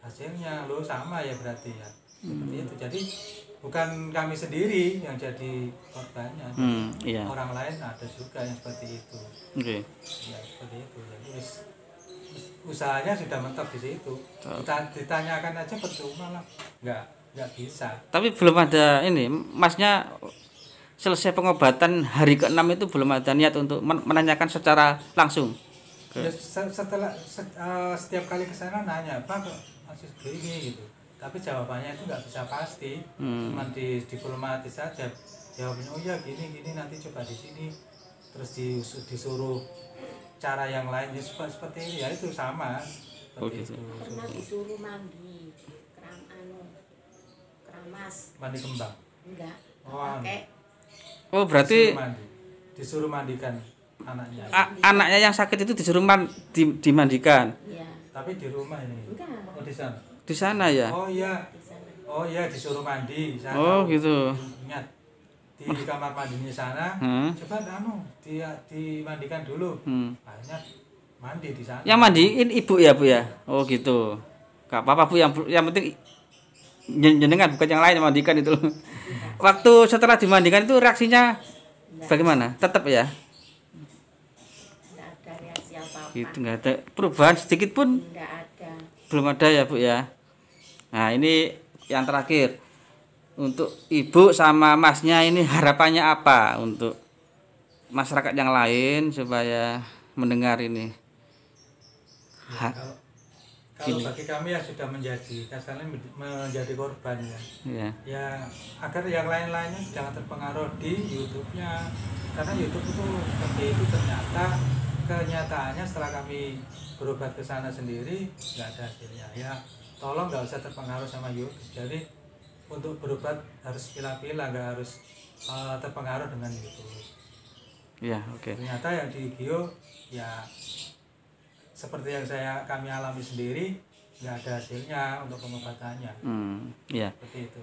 hasilnya loh, sama ya berarti ya. Seperti itu. Jadi bukan kami sendiri yang jadi korbannya, Iya. orang lain ada juga yang seperti itu. Oke. Ya seperti itu. Jadi usahanya sudah mentok di situ. Ditanyakan aja percuma lah, nggak bisa. Tapi belum ada ini, Masnya selesai pengobatan hari ke-6 itu belum ada niat untuk menanyakan secara langsung. Ya, setelah setiap kali ke sana nanya, Pak kok masih begini gitu. Tapi jawabannya itu nggak bisa pasti, cuma diplomatis saja. Jawabnya oh ya gini nanti coba di sini, terus disuruh cara yang lain ya seperti ini ya, itu sama. Seperti gitu. itu. Pernah disuruh mandi keramas, Mandi kembang. enggak Oh, pakai Oh berarti disuruh mandikan anaknya. anaknya yang sakit itu disuruh dimandikan ya Tapi di rumah ini. enggak Oh di sana. di sana ya. Oh iya. di sana. Oh iya disuruh mandi. Saya Oh tahu. gitu. Ingat di kamar mandinya sana. Coba dimandikan dulu. Akhirnya mandi di sana. Yang mandiin ibu ya Bu ya. Oh gitu. Gak apa-apa Bu, yang penting jenengan bukan yang lain yang mandikan itu. Waktu setelah dimandikan itu reaksinya bagaimana? Tetap ya. Enggak ada reaksi apa-apa, Gitu, nggak ada perubahan sedikit pun, enggak ada. belum ada ya Bu ya. Nah ini yang terakhir, untuk Ibu sama Masnya ini harapannya apa untuk masyarakat yang lain supaya mendengar ini? Kalau bagi kami ya sudah menjadi kasarnya menjadi korban ya. Ya. Ya agar yang lain-lainnya jangan terpengaruh di YouTube-nya, karena YouTube itu seperti itu, ternyata kenyataannya setelah kami berobat ke sana sendiri nggak ada hasilnya. Ya tolong nggak usah terpengaruh sama YouTube. Jadi untuk berobat harus pilih-pilih, nggak harus terpengaruh dengan YouTube. Ya, oke. Ternyata yang di Gio ya seperti yang kami alami sendiri, nggak ada hasilnya untuk pengobatannya. Ya. Seperti itu.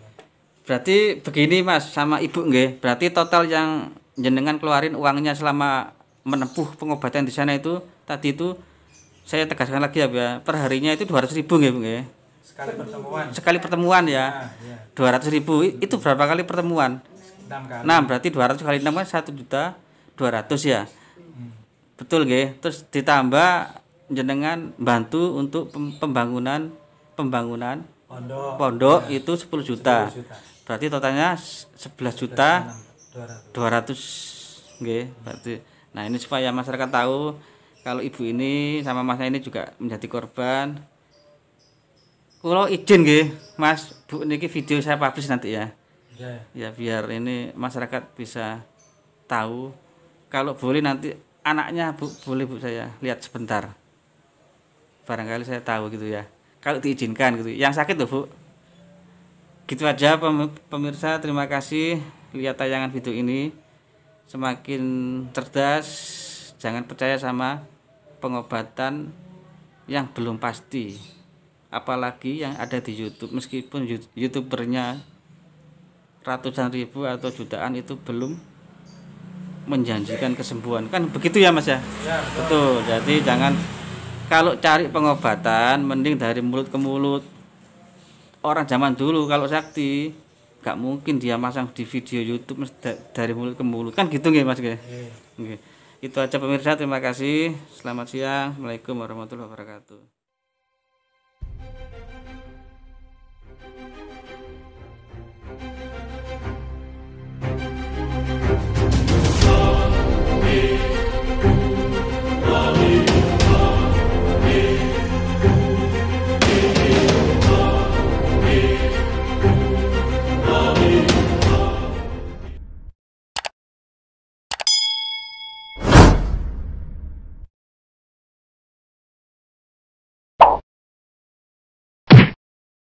Berarti begini Mas sama Ibu nggih. Berarti total yang jenengan keluarin uangnya selama menempuh pengobatan di sana itu tadi itu, saya tegaskan lagi ya, per harinya itu 200.000 nggih Bu nggih. Sekali pertemuan. Sekali pertemuan ya. Nah, ya. 200.000 itu berapa kali pertemuan? 6 kali. Nah, berarti 200 kali 6 kan 1.200.000 ya. Betul nggih. Terus ditambah jenengan bantu untuk pembangunan pondok ya. itu 10 juta. 10 juta. Berarti totalnya 11 juta 200. 200 nggih. Berarti nah ini supaya masyarakat tahu kalau Ibu ini sama Masnya ini juga menjadi korban. Kalau izin nggih, Mas, Bu, niki video saya publish nanti ya. Ya. Ya biar ini masyarakat bisa tahu. Kalau boleh nanti anaknya Bu, boleh Bu saya lihat sebentar. Barangkali saya tahu gitu ya. Kalau diizinkan gitu. Yang sakit loh Bu. Gitu aja pemirsa, terima kasih lihat tayangan video ini. Semakin cerdas, jangan percaya sama pengobatan yang belum pasti. Apalagi yang ada di YouTube, meskipun YouTubernya ratusan ribu atau jutaan itu belum menjanjikan kesembuhan. Kan begitu ya Mas ya? Ya, Betul. Jadi jangan, kalau cari pengobatan mending dari mulut ke mulut. Orang zaman dulu kalau sakti gak mungkin dia masang di video YouTube dari mulut ke mulut. Kan gitu nggih Mas nggih? Nggih. Itu aja pemirsa, terima kasih. Selamat siang. Assalamualaikum warahmatullahi wabarakatuh.